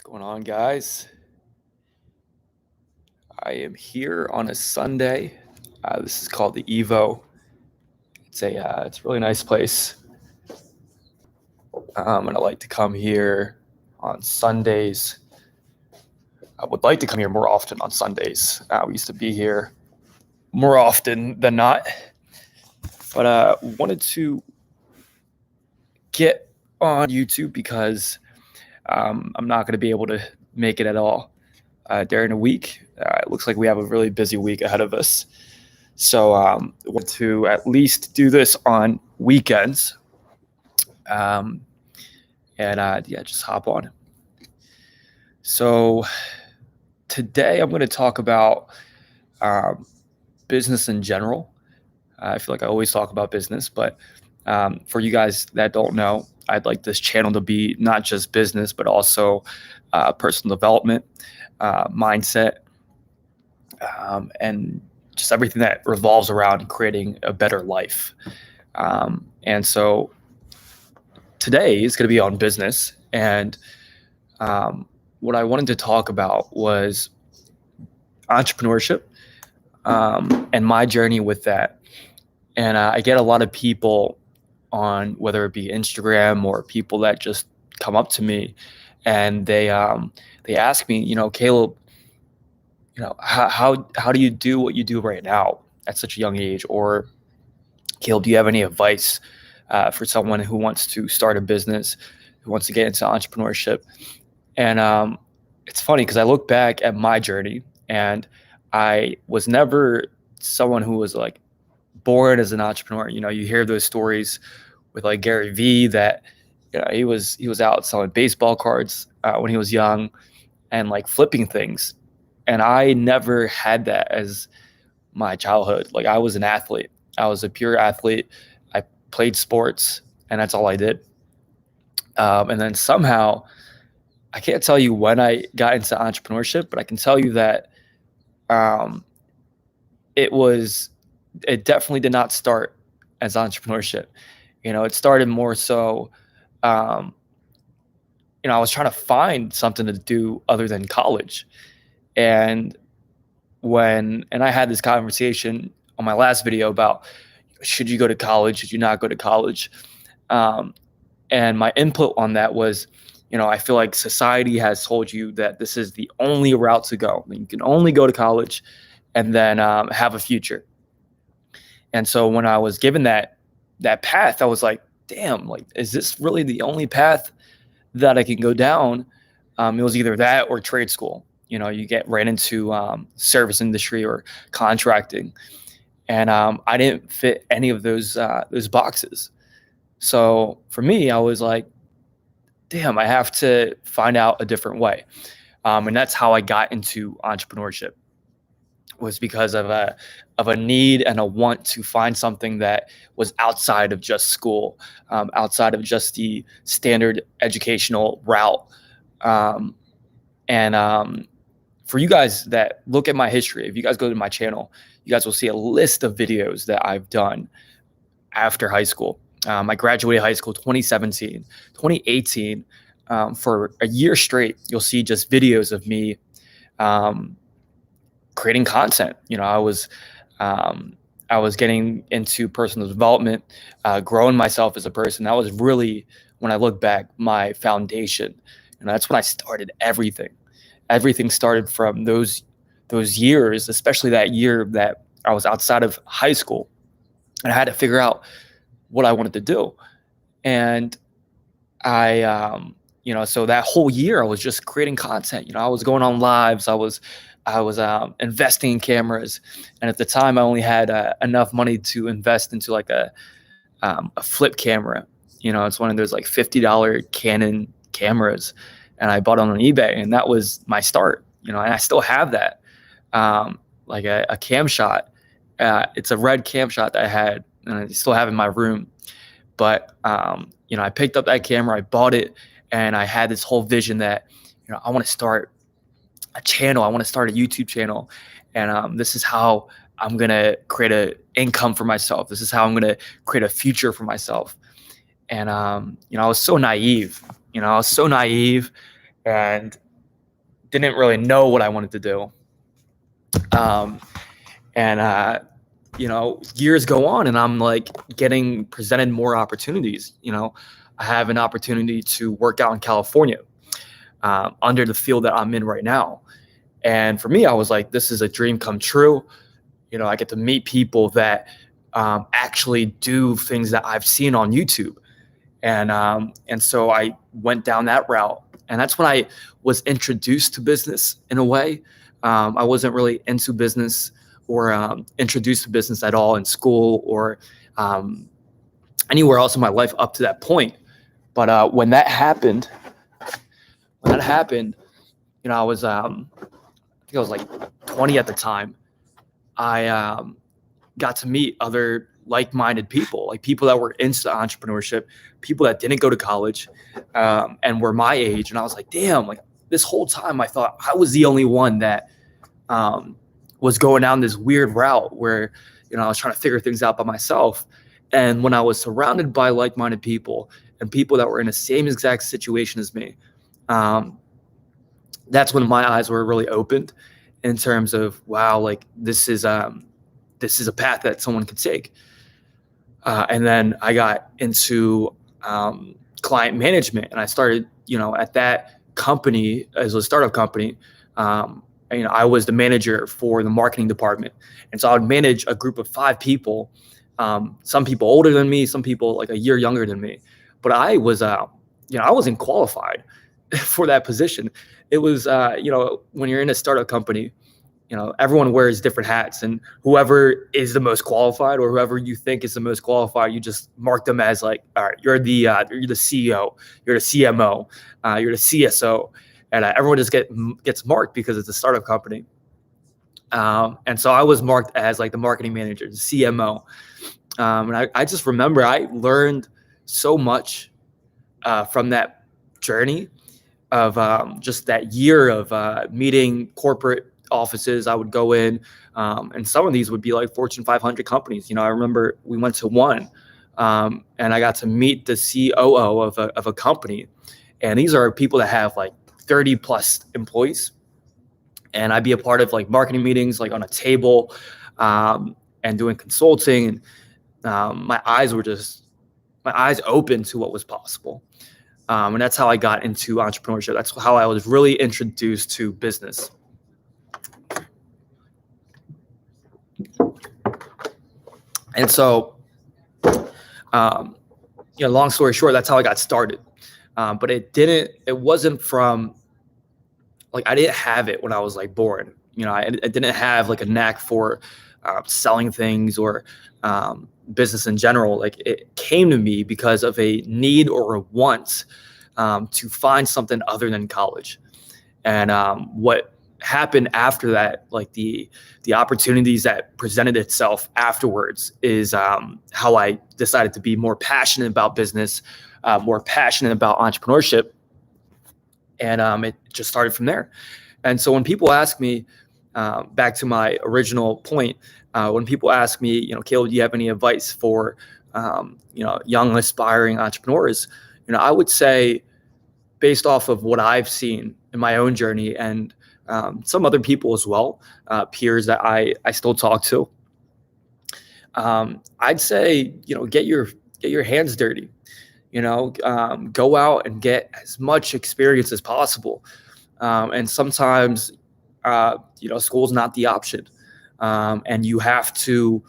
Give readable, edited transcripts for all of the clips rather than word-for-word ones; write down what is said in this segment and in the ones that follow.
Going on, guys? I am here on a Sunday. This is called the Evo. It's a really nice place, and I like to come here on Sundays. I would like to come here more often on Sundays. We used to be here more often than not, but wanted to get on YouTube because I'm not going to be able to make it at all during the week. It looks like we have a really busy week ahead of us. So I want to at least do this on weekends. Just hop on. So today I'm going to talk about business in general. I feel like I always talk about business, but for you guys that don't know, I'd like this channel to be not just business, but also personal development, mindset, and just everything that revolves around creating a better life. And so today is going to be on business. And what I wanted to talk about was entrepreneurship and my journey with that. And I get a lot of people on whether it be Instagram or people that just come up to me and they ask me, Caleb, how do you do what you do right now at such a young age? Or Caleb, do you have any advice for someone who wants to start a business, who wants to get into entrepreneurship? And it's funny because I look back at my journey and I was never someone who was like born as an entrepreneur. You hear those stories with like Gary Vee that he was out selling baseball cards when he was young and like flipping things. And I never had that as my childhood. Like I was an athlete. I was a pure athlete. I played sports and that's all I did. And then somehow, I can't tell you when I got into entrepreneurship, but I can tell you that it definitely did not start as entrepreneurship. It started more so, I was trying to find something to do other than college. And I had this conversation on my last video about should you go to college, should you not go to college? And my input on that was, I feel like society has told you that this is the only route to go. I mean, you can only go to college and then have a future. And so when I was given that path, I was like, damn, like, is this really the only path that I can go down? It was either that or trade school. You get right into service industry or contracting. And I didn't fit any of those boxes. So for me, I was like, damn, I have to find out a different way. And that's how I got into entrepreneurship, was because of a need and a want to find something that was outside of just school, outside of just the standard educational route. For you guys that look at my history, if you guys go to my channel, you guys will see a list of videos that I've done after high school. I graduated high school 2017, 2018. For a year straight, you'll see just videos of me creating content. I was getting into personal development, growing myself as a person. That was really, when I look back, my foundation. That's when I started everything. Everything started from those years, especially that year that I was outside of high school, and I had to figure out what I wanted to do. And so that whole year I was just creating content. I was going on lives. I was investing in cameras, and at the time I only had enough money to invest into like a flip camera. It's one of those like $50 Canon cameras, and I bought it on eBay, and that was my start. And I still have that, like a cam shot. It's a red cam shot that I had, and I still have in my room. But I picked up that camera, I bought it, and I had this whole vision that I want to start a channel. I want to start a YouTube channel, and this is how I'm gonna create an income for myself. This is how I'm gonna create a future for myself. And I was so naive. And didn't really know what I wanted to do. Um, and years go on, and I'm like getting presented more opportunities. I have an opportunity to work out in California, under the field that I'm in right now. And for me, I was like, this is a dream come true. I get to meet people that actually do things that I've seen on YouTube. And so I went down that route. And that's when I was introduced to business in a way. I wasn't really into business or introduced to business at all in school or anywhere else in my life up to that point. But when that happened, I was, I think I was like 20 at the time. I got to meet other like-minded people, like people that were into entrepreneurship, people that didn't go to college, and were my age. And I was like, damn, like this whole time I thought I was the only one that was going down this weird route where, I was trying to figure things out by myself. And when I was surrounded by like-minded people and people that were in the same exact situation as me, that's when my eyes were really opened in terms of, wow, like this is a path that someone could take. And then I got into client management, and I started, at that company as a startup company. I was the manager for the marketing department, and so I would manage a group of 5 people. Some people older than me, some people like a year younger than me, but I was, I wasn't qualified for that position. It was, when you're in a startup company, everyone wears different hats, and whoever is the most qualified or whoever you think is the most qualified, you just mark them as like, all right, you're the CEO, you're the CMO, you're the CSO, and everyone just gets marked because it's a startup company. And so I was marked as like the marketing manager, the CMO. And I just remember I learned so much from that journey of just that year of meeting corporate offices. I would go in, and some of these would be like Fortune 500 companies. I remember we went to one, and I got to meet the COO of a company, and these are people that have like 30 plus employees, and I'd be a part of like marketing meetings, like on a table, and doing consulting. And my eyes open to what was possible. And that's how I got into entrepreneurship. That's how I was really introduced to business. And so, long story short, that's how I got started. But it wasn't from, like, I didn't have it when I was like born. I didn't have like a knack for selling things or business in general. Like, it came to me because of a need or a want to find something other than college. And what happened after that, like the opportunities that presented itself afterwards, is how I decided to be more passionate about business, more passionate about entrepreneurship. And it just started from there. And so when people ask me, back to my original point, when people ask me, Caleb, do you have any advice for, young aspiring entrepreneurs? I would say, based off of what I've seen in my own journey and some other people as well, peers that I still talk to, I'd say, get your hands dirty. Go out and get as much experience as possible. And sometimes, school's not the option. And you have to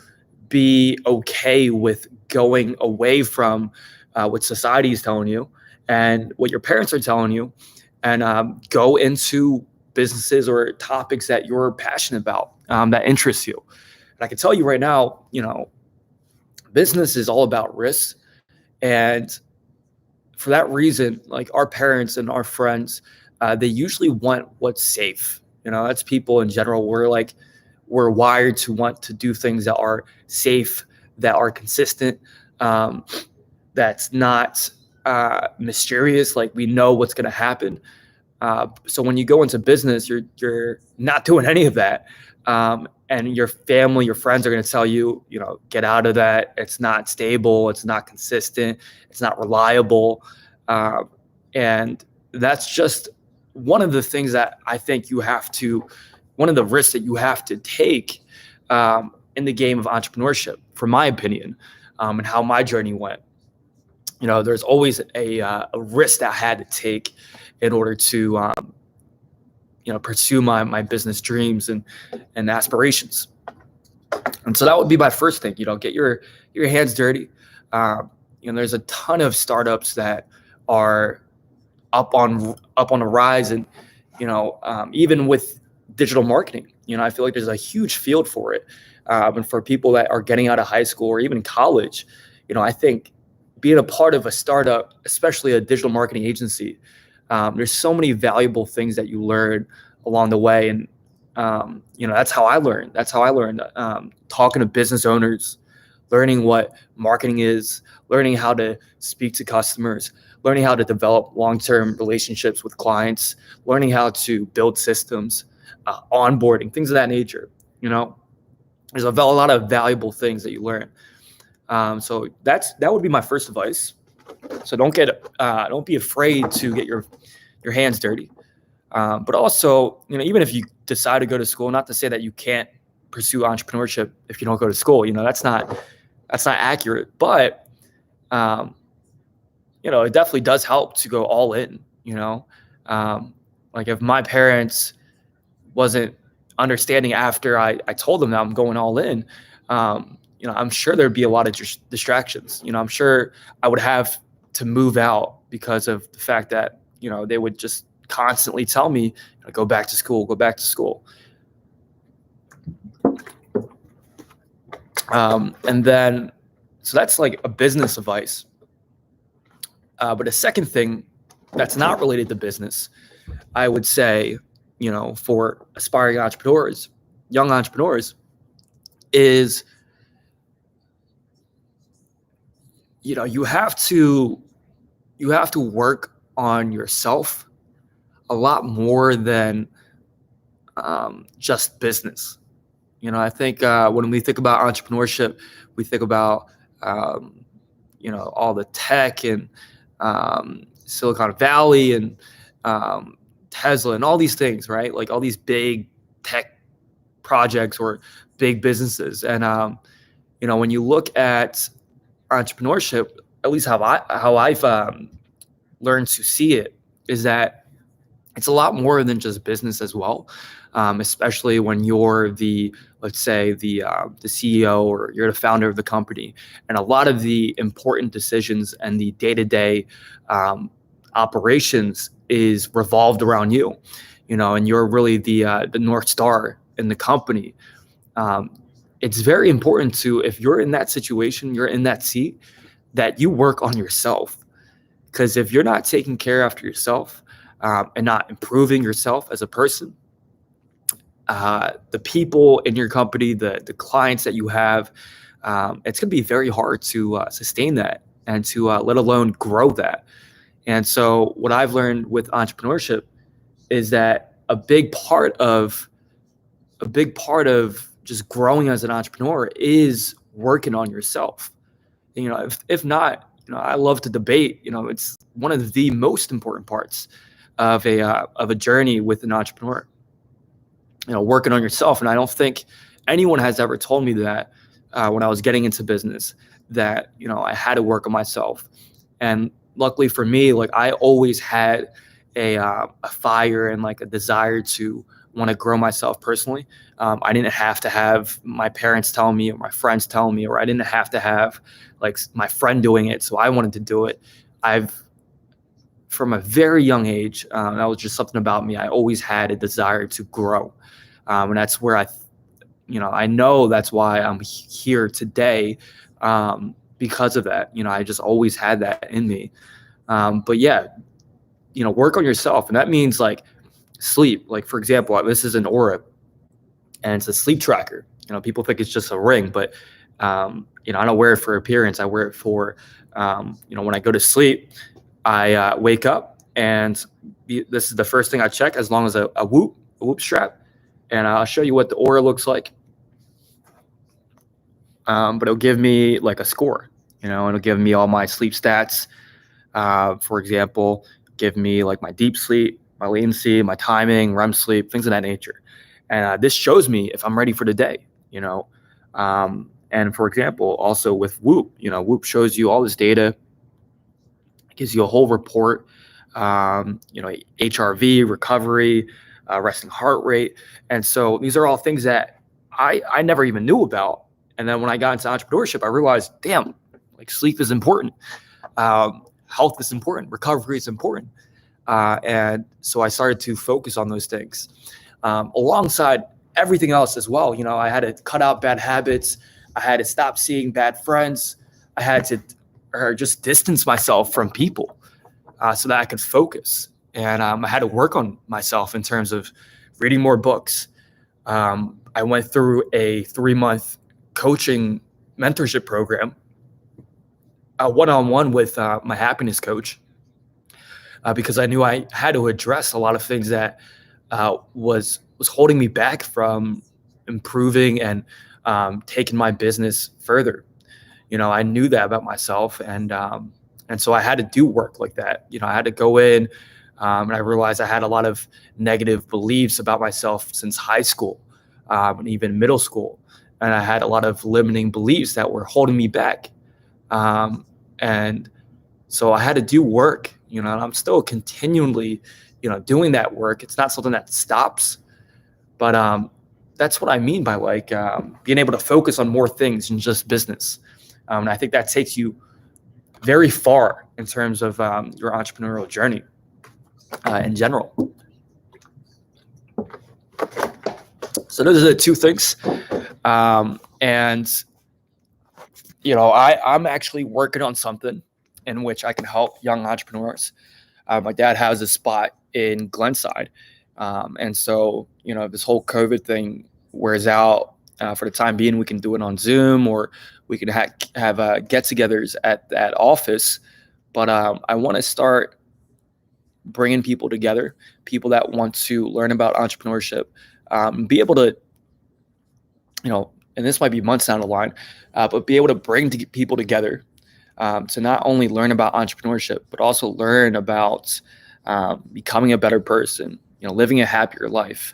be okay with going away from what society is telling you and what your parents are telling you, and go into businesses or topics that you're passionate about, that interests you. And I can tell you right now, business is all about risks. And for that reason, like, our parents and our friends, they usually want what's safe. That's people in general. We're wired to want to do things that are safe, that are consistent, that's not mysterious. Like, we know what's going to happen. So when you go into business, you're not doing any of that. And your family, your friends are going to tell you, get out of that. It's not stable. It's not consistent. It's not reliable. And that's just one of the things that I think one of the risks that you have to take in the game of entrepreneurship, from my opinion, and how my journey went. There's always a risk that I had to take in order to pursue my business dreams and aspirations. And so that would be my first thing. Get your hands dirty. There's a ton of startups that are up on the rise, and even with digital marketing, I feel like there's a huge field for it. And for people that are getting out of high school or even college, I think being a part of a startup, especially a digital marketing agency, there's so many valuable things that you learn along the way. And that's how I learned. Talking to business owners, learning what marketing is, learning how to speak to customers, learning how to develop long-term relationships with clients, learning how to build systems, onboarding, things of that nature. There's a lot of valuable things that you learn. So that would be my first advice. So don't be afraid to get your hands dirty. But also, even if you decide to go to school, not to say that you can't pursue entrepreneurship if you don't go to school. That's not accurate. But it definitely does help to go all in. Like if my parents wasn't understanding after I told them that I'm going all in, I'm sure there'd be a lot of distractions. I'm sure I would have to move out because of the fact that, they would just constantly tell me, go back to school. And then, so that's like a business advice. But a second thing that's not related to business, I would say, for aspiring entrepreneurs, young entrepreneurs, is, you have to work on yourself a lot more than just business. I think when we think about entrepreneurship, we think about all the tech and Silicon Valley and Tesla and all these things, right? Like all these big tech projects or big businesses. And when you look at entrepreneurship, at least how I've learned to see it, is that it's a lot more than just business as well. Especially when you're let's say the CEO, or you're the founder of the company, and a lot of the important decisions and the day-to-day operations is revolved around you, and you're really the North Star in the company. It's very important to, if you're in that situation, you're in that seat, that you work on yourself. Because if you're not taking care after yourself and not improving yourself as a person, the people in your company, the clients that you have, it's going to be very hard to sustain that and to let alone grow that. And so what I've learned with entrepreneurship is that a big part of just growing as an entrepreneur is working on yourself. If not, I love to debate. It's one of the most important parts of a journey with an entrepreneur. Working on yourself. And I don't think anyone has ever told me that when I was getting into business, that I had to work on myself. And luckily for me, like I always had a fire and like a desire to want to grow myself personally. I didn't have to have my parents tell me or my friends tell me, or I didn't have to have like my friend doing it. So I wanted to do it. From a very young age, that was just something about me. I always had a desire to grow. And that's where I know that's why I'm here today, because of that. I just always had that in me. But yeah, work on yourself. And that means like sleep. Like, for example, this is an Oura, and it's a sleep tracker. People think it's just a ring, but I don't wear it for appearance. I wear it for, when I go to sleep, I wake up, and this is the first thing I check, as long as a Whoop strap. And I'll show you what the Oura looks like. But it'll give me like a score, it'll give me all my sleep stats. For example, give me like my deep sleep, my latency, my timing, REM sleep, things of that nature. And this shows me if I'm ready for the day, you know. And for example, also with Whoop, Whoop shows you all this data, gives you a whole report, HRV, recovery, resting heart rate. And so these are all things that I never even knew about. And then when I got into entrepreneurship, I realized, damn, like sleep is important. Health is important. Recovery is important. And so I started to focus on those things alongside everything else as well. I had to cut out bad habits. I had to stop seeing bad friends. I had to just distance myself from people so that I could focus. And I had to work on myself in terms of reading more books. I went through a 3-month coaching mentorship program, one-on-one with my happiness coach, because I knew I had to address a lot of things that was holding me back from improving and taking my business further. I knew that about myself, and so I had to do work like that. I had to go in, and I realized I had a lot of negative beliefs about myself since high school, and even middle school, and I had a lot of limiting beliefs that were holding me back, and so I had to do work. And I'm still continually, doing that work. It's not something that stops, but that's what I mean by like being able to focus on more things than just business. And I think that takes you very far in terms of your entrepreneurial journey in general. So those are the two things. And, I'm actually working on something in which I can help young entrepreneurs. My dad has a spot in Glenside. And so, if this whole COVID thing wears out, for the time being, we can do it on Zoom, or we can have get-togethers at that office. But I want to start bringing people together, people that want to learn about entrepreneurship, be able to, and this might be months down the line, but be able to bring people together to not only learn about entrepreneurship, but also learn about becoming a better person, living a happier life.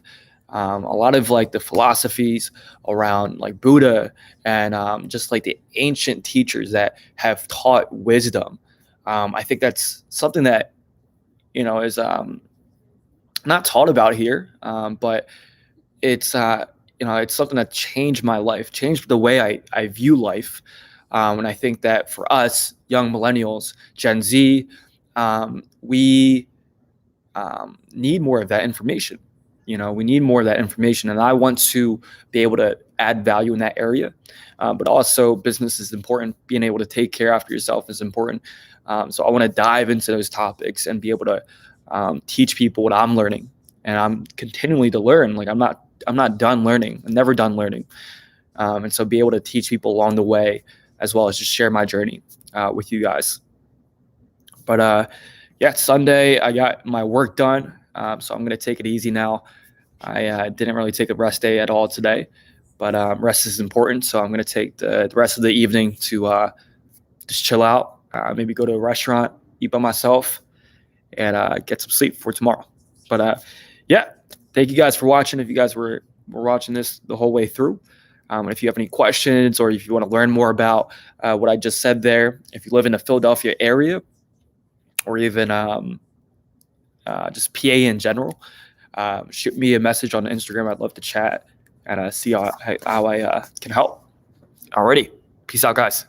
A lot of like the philosophies around like Buddha and just like the ancient teachers that have taught wisdom. I think that's something that, is not taught about here, but it's, it's something that changed my life, changed the way I view life. And I think that for us, young millennials, Gen Z, we need more of that information. We need more of that information, and I want to be able to add value in that area. But also, business is important. Being able to take care after yourself is important. So I want to dive into those topics and be able to teach people what I'm learning, and I'm continually to learn. Like I'm not done learning. I'm never done learning. And so be able to teach people along the way, as well as just share my journey with you guys. But Sunday I got my work done. So I'm going to take it easy now. I didn't really take a rest day at all today, but rest is important. So I'm going to take the rest of the evening to just chill out, maybe go to a restaurant, eat by myself, and get some sleep for tomorrow. But thank you guys for watching. If you guys were watching this the whole way through, if you have any questions, or if you want to learn more about what I just said there, if you live in the Philadelphia area, or even just PA in general, shoot me a message on Instagram. I'd love to chat and see how I can help. Alrighty. Peace out, guys.